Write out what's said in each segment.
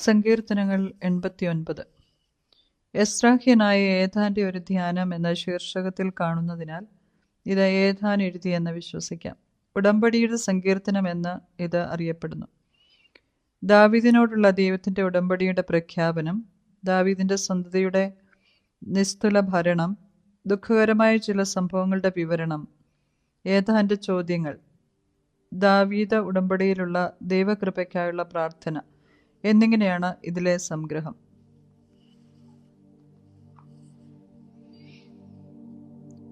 സങ്കീർത്തനങ്ങൾ 89. എസ്രാഹ്യനായ ഏഥാന്റെ ഒരു ധ്യാനം എന്ന ശീർഷകത്തിൽ കാണുന്നതിനാൽ ഇത് ഏഥാൻ എഴുതിയെന്ന് വിശ്വസിക്കാം. ഉടമ്പടിയുടെ സങ്കീർത്തനം എന്ന് ഇത് അറിയപ്പെടുന്നു. ദാവീദിനോടുള്ള ദൈവത്തിൻ്റെ ഉടമ്പടിയുടെ പ്രഖ്യാപനം, ദാവീദിൻ്റെ സന്തതിയുടെ നിസ്തുല ഭരണം, ദുഃഖകരമായ ചില സംഭവങ്ങളുടെ വിവരണം, ഏഥാന്റെ ചോദ്യങ്ങൾ, ദാവീദ ഉടമ്പടിയിലുള്ള ദൈവകൃപയ്ക്കായുള്ള പ്രാർത്ഥന എന്നിങ്ങനെയാണ് ഇതിലെ സംഗ്രഹം.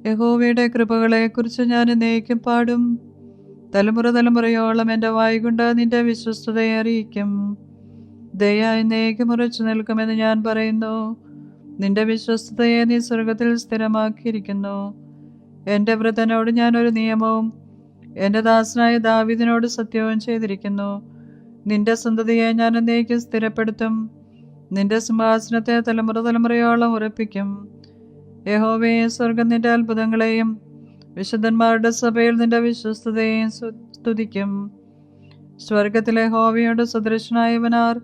യഹോവയുടെ കൃപകളെക്കുറിച്ച് ഞാൻ എന്നേക്കും പാടും. തലമുറ തലമുറയോളം എൻ്റെ വായ്കൊണ്ട് നിന്റെ വിശ്വസ്തതയെ അറിയിക്കും. ദയ എന്നേക്കും ഉറച്ചു നിൽക്കുമെന്ന് ഞാൻ പറയുന്നു. നിന്റെ വിശ്വസ്തതയെ നീ സ്വർഗത്തിൽ സ്ഥിരമാക്കിയിരിക്കുന്നു. എൻ്റെ വൃതനോട് ഞാൻ ഒരു നിയമവും എൻ്റെ ദാസനായ ദാവീദിനോട് സത്യവും ചെയ്തിരിക്കുന്നു. നിന്റെ സന്തതിയെ ഞാൻ എന്നേക്കും സ്ഥിരപ്പെടുത്തും. നിന്റെ സിംഹാസനത്തെ തലമുറ തലമുറയോളം ഉറപ്പിക്കും. യഹോവേ, സ്വർഗം നിന്റെ അത്ഭുതങ്ങളെയും വിശുദ്ധന്മാരുടെ സഭയിൽ നിന്റെ വിശ്വസ്തതയെയും സ്തുതിക്കും. സ്വർഗത്തിലെ യഹോവയോട് സദൃശനായവനാർ?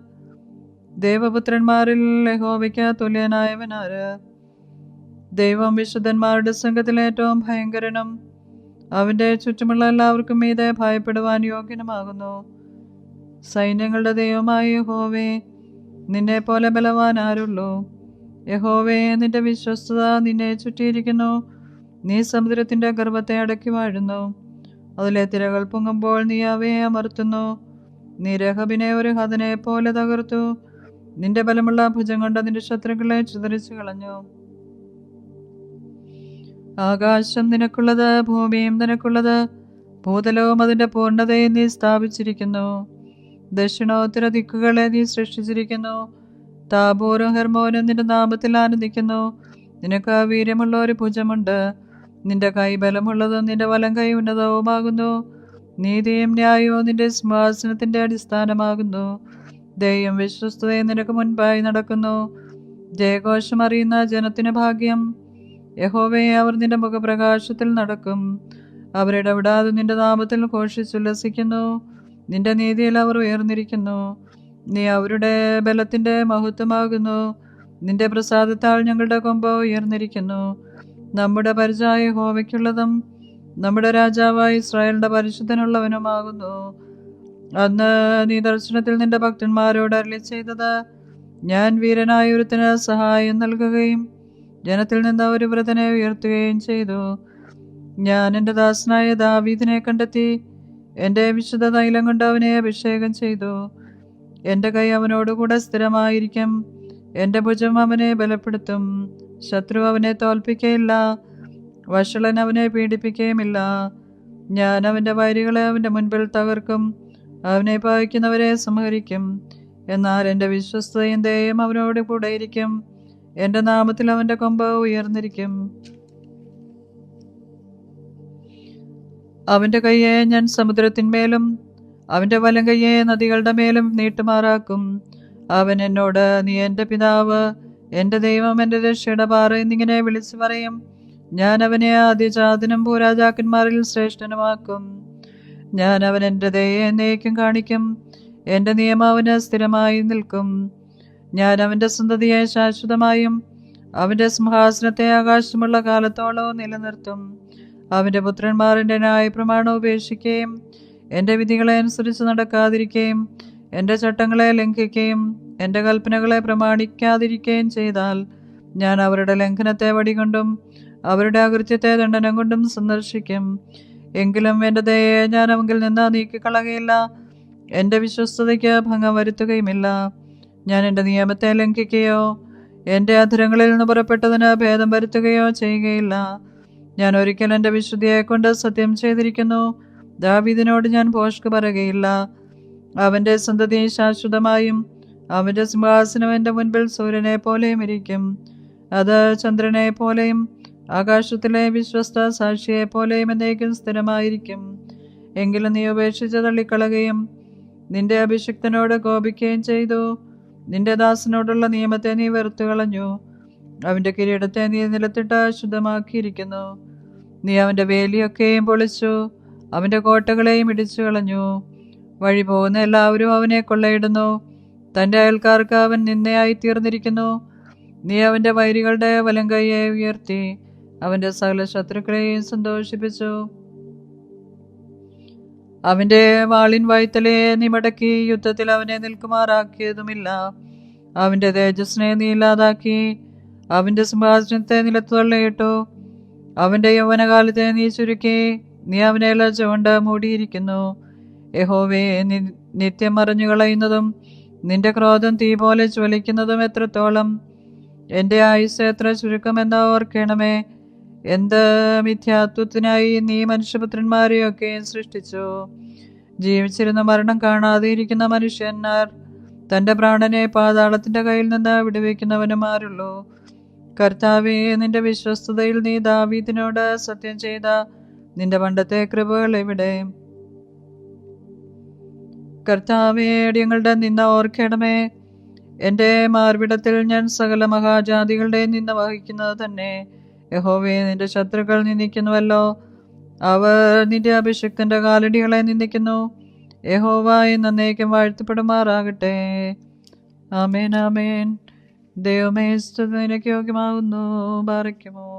ദേവപുത്രന്മാരിൽ യഹോവയ്ക്ക് തുല്യനായവനാര്? ദൈവം വിശുദ്ധന്മാരുടെ സംഘത്തിൽ ഏറ്റവും ഭയങ്കരനും അവൻ്റെ ചുറ്റുമുള്ള എല്ലാവർക്കും മീതെ ഭയപ്പെടുവാൻ യോഗ്യനുമാകുന്നു. സൈന്യങ്ങളുടെ ദൈവമായ യഹോവേ, നിന്നെ പോലെ ബലവാൻ ആരുള്ളൂ? യഹോവേ, നിന്റെ വിശ്വസ്തത നിന്നെ ചുറ്റിയിരിക്കുന്നു. നീ സമുദ്രത്തിൻ്റെ ഗർഭത്തെ അടക്കി വാഴുന്നു. അതിലെ തിരകൾ പൊങ്ങുമ്പോൾ നീ അവയെ അമർത്തുന്നു. നീ രഹബിനെ ഒരു ഹതനെ പോലെ തകർത്തു. നിന്റെ ബലമുള്ള ഭുജം കൊണ്ട് നിന്റെ ശത്രുക്കളെ ചിതറിച്ചു കളഞ്ഞു. ആകാശം നിനക്കുള്ളത്, ഭൂമിയും നിനക്കുള്ളത്, ഭൂതലവും അതിൻ്റെ പൂർണ്ണതയെ നീ സ്ഥാപിച്ചിരിക്കുന്നു. ദക്ഷിണോത്തര ദിക്കുകളെ നീ സൃഷ്ടിച്ചിരിക്കുന്നു. താബോറും ഹെർമോനും നിന്റെ നാമത്തിൽ ആനന്ദിക്കുന്നു. നിനക്ക് വീര്യമുള്ള ഒരു ഭുജമുണ്ട്. നിന്റെ കൈ ബലമുള്ളതും നിന്റെ വലം കൈ ഉന്നതവുമാകുന്നു. നീതിയും ന്യായവും നിന്റെ സിംഹാസനത്തിന്റെ അടിസ്ഥാനമാകുന്നു. ദയയും വിശ്വസ്തതയും നിനക്ക് മുൻപായി നടക്കുന്നു. ജയഘോഷം അറിയുന്ന ജനത്തിന് ഭാഗ്യം. യഹോവയെ, അവർ നിന്റെ മുഖപ്രകാശത്തിൽ നടക്കും. അവരിടവിടാതെ നിന്റെ നാമത്തിൽ ഘോഷിച്ചുല്ലസിക്കുന്നു. നിന്റെ നീതിയിൽ അവർ ഉയർന്നിരിക്കുന്നു. നീ അവരുടെ ബലത്തിന്റെ മഹത്വമാകുന്നു. നിന്റെ പ്രസാദത്താൽ ഞങ്ങളുടെ കൊമ്പ് ഉയർന്നിരിക്കുന്നു. നമ്മുടെ പരിചായ യഹോവയ്ക്കുള്ളതും നമ്മുടെ രാജാവായ ഇസ്രായേലിന്റെ പരിശുദ്ധനുള്ളവനുമാകുന്നു. അന്ന് നീ ദർശനത്തിൽ നിന്റെ ഭക്തന്മാരോട് അരുളി ചെയ്തത്, ഞാൻ വീരനായ ഒരുത്തിന് സഹായം നൽകുകയും ജനത്തിൽ നിന്ന് ഒരു വ്രതനെ ഉയർത്തുകയും ചെയ്തു. ഞാൻ എൻ്റെ ദാസനായ ദാവീദിനെ കണ്ടെത്തി. എൻ്റെ വിശുദ്ധ തൈലം കൊണ്ട് അവനെ അഭിഷേകം ചെയ്തു. എൻ്റെ കൈ അവനോടുകൂടെ സ്ഥിരമായിരിക്കും. എൻ്റെ ഭുജം അവനെ ബലപ്പെടുത്തും. ശത്രു അവനെ തോൽപ്പിക്കുകയില്ല. വഷളൻ അവനെ പീഡിപ്പിക്കുകയുമില്ല. ഞാൻ അവൻ്റെ വൈരികളെ അവൻ്റെ മുൻപിൽ തകർക്കും. അവനെ പായിക്കുന്നവരെ സംഹരിക്കും. എന്നാൽ എൻ്റെ വിശ്വസ്തയും ദയയും അവനോട് കൂടെയിരിക്കും. എൻ്റെ നാമത്തിൽ അവൻ്റെ കൊമ്പ് ഉയർന്നിരിക്കും. അവൻ്റെ കയ്യെ ഞാൻ സമുദ്രത്തിന്മേലും അവൻ്റെ വലം കയ്യെ നദികളുടെ മേലും നീട്ടുമാറാക്കും. അവൻ എന്നോട്, നീ എൻ്റെ പിതാവ്, എൻ്റെ ദൈവം, എൻ്റെ രക്ഷയുടെ പാറ എന്നിങ്ങനെ വിളിച്ചു പറയും. ഞാൻ അവനെ ആദ്യജാതനും ഭൂരാജാക്കന്മാരിൽ ശ്രേഷ്ഠനുമാക്കും. ഞാൻ അവൻ എൻ്റെ ദയയെ എന്നേക്കും കാണിക്കും. എൻ്റെ നിയമം അവന് സ്ഥിരമായി നിൽക്കും. ഞാൻ അവൻ്റെ സന്തതിയെ ശാശ്വതമായും അവൻ്റെ സിംഹാസനത്തെ ആകാശമുള്ള കാലത്തോളവും നിലനിർത്തും. അവൻ്റെ പുത്രന്മാർ എൻ്റെ ന്യായപ്രമാണം ഉപേക്ഷിക്കുകയും എൻ്റെ വിധികളെ അനുസരിച്ച് നടക്കാതിരിക്കുകയും എൻ്റെ ചട്ടങ്ങളെ ലംഘിക്കുകയും എൻ്റെ കൽപ്പനകളെ പ്രമാണിക്കാതിരിക്കുകയും ചെയ്താൽ ഞാൻ അവരുടെ ലംഘനത്തെ വടികൊണ്ടും അവരുടെ അകൃത്യത്തെ ദണ്ഡനം കൊണ്ടും സന്ദർശിക്കും. എങ്കിലും എൻ്റെ ദയയെ ഞാൻ അവങ്കിൽ നിന്ന് നീക്കിക്കളകയില്ല. എൻ്റെ വിശ്വസ്തതയ്ക്ക് ഭംഗം വരുത്തുകയുമില്ല. ഞാൻ എൻ്റെ നിയമത്തെ ലംഘിക്കുകയോ എൻ്റെ അധരങ്ങളിൽ നിന്ന് പുറപ്പെട്ടതിന് ഭേദം വരുത്തുകയോ ചെയ്യുകയില്ല. ഞാൻ ഒരിക്കൽ എൻ്റെ വിശുദ്ധിയെ കൊണ്ട് സത്യം ചെയ്തിരിക്കുന്നു. ദാവീദിനോട് ഞാൻ ഭോഷ്ക് പറയുകയില്ല. അവൻ്റെ സന്തതി ശാശ്വതമായും അവൻ്റെ സിംഹാസനം എൻ്റെ മുൻപിൽ സൂര്യനെ പോലെയും ഇരിക്കും. അത് ചന്ദ്രനെ പോലെയും ആകാശത്തിലെ വിശ്വസ്ത സാക്ഷിയെ പോലെയും എന്നേക്കും സ്ഥിരമായിരിക്കും. എങ്കിലും നീ ഉപേക്ഷിച്ച് തള്ളിക്കളയുകയും നിന്റെ അഭിഷിക്തനോട് കോപിക്കുകയും ചെയ്തു. നിന്റെ ദാസനോടുള്ള നിയമത്തെ നീ വെറുത്തു കളഞ്ഞു. അവൻ്റെ കിരീടത്തെ നീ നിലത്തിട്ട് ശുദ്ധമാക്കിയിരിക്കുന്നു. നീ അവൻ്റെ വേലിയൊക്കെയും പൊളിച്ചു. അവൻ്റെ കോട്ടകളെയും ഇടിച്ചു കളഞ്ഞു. വഴി പോകുന്ന എല്ലാവരും അവനെ കൊള്ളയിടുന്നു. തൻ്റെ അയൽക്കാർക്ക് അവൻ നിന്നയായി തീർന്നിരിക്കുന്നു. നീ അവൻ്റെ വൈരികളുടെ വലം കൈയെ ഉയർത്തി അവൻ്റെ സകല ശത്രുക്കളെയും സന്തോഷിപ്പിച്ചു. അവൻ്റെ വാളിൻ വായ്ത്തലയെ നീ മടക്കി യുദ്ധത്തിൽ അവനെ നിൽക്കുമാറാക്കിയതുമില്ല. അവൻ്റെ തേജസ്സിനെ നീ ഇല്ലാതാക്കി അവൻ്റെ സിംഹാസനത്തെ നിലത്ത് തള്ളിയിട്ടു. അവൻ്റെ യൗവനകാലത്തെ നീ ചുരുക്കി നീ അവനെ ലജ്ജ കൊണ്ട് മൂടിയിരിക്കുന്നു. യഹോവേ, നിത്യം മറിഞ്ഞു കളയുന്നതും നിന്റെ ക്രോധം തീ പോലെ ജ്വലിക്കുന്നതും എത്രത്തോളം! എൻ്റെ ആയുസ് എത്ര ചുരുക്കമെന്ന് ഓർക്കണമേ. എന്ത് മിഥ്യാത്വത്തിനായി നീ മനുഷ്യപുത്രന്മാരെയൊക്കെ സൃഷ്ടിച്ചു. ജീവിച്ചിരുന്ന മരണം കാണാതെ ഇരിക്കുന്ന മനുഷ്യന്മാർ തൻ്റെ പ്രാണനെ പാതാളത്തിൻ്റെ കയ്യിൽ നിന്ന് വിടുവിക്കുന്നവനുമാരുള്ളൂ. കർത്താവേ, നിന്റെ വിശ്വസ്തതയിൽ നീ ദാവീദിനോട് സത്യം ചെയ്ത നിന്റെ പണ്ടത്തെ കൃപകൾ എവിടെ? കർത്താവേ, അടിയങ്ങളുടെ നിന്ന ഓർക്കണമേ. എൻ്റെ മാർവിടത്തിൽ ഞാൻ സകല മഹാജാതികളുടെ നിന്ന വഹിക്കുന്നത് തന്നെ. യഹോവേ, നിന്റെ ശത്രുക്കൾ നിന്ദിക്കുന്നുവല്ലോ. അവർ നിന്റെ അഭിഷിക്തന്റെ കാലടികളെ നിന്ദിക്കുന്നു. യഹോവ എന്നേക്കും വാഴ്ത്തപ്പെടുമാറാകട്ടെ. ആമേൻ, ആമേൻ. ദൈവമേ, സ്തുതി നിനക്ക് യോഗ്യമാകുന്നു. ബാറയ്ക്കുമോ.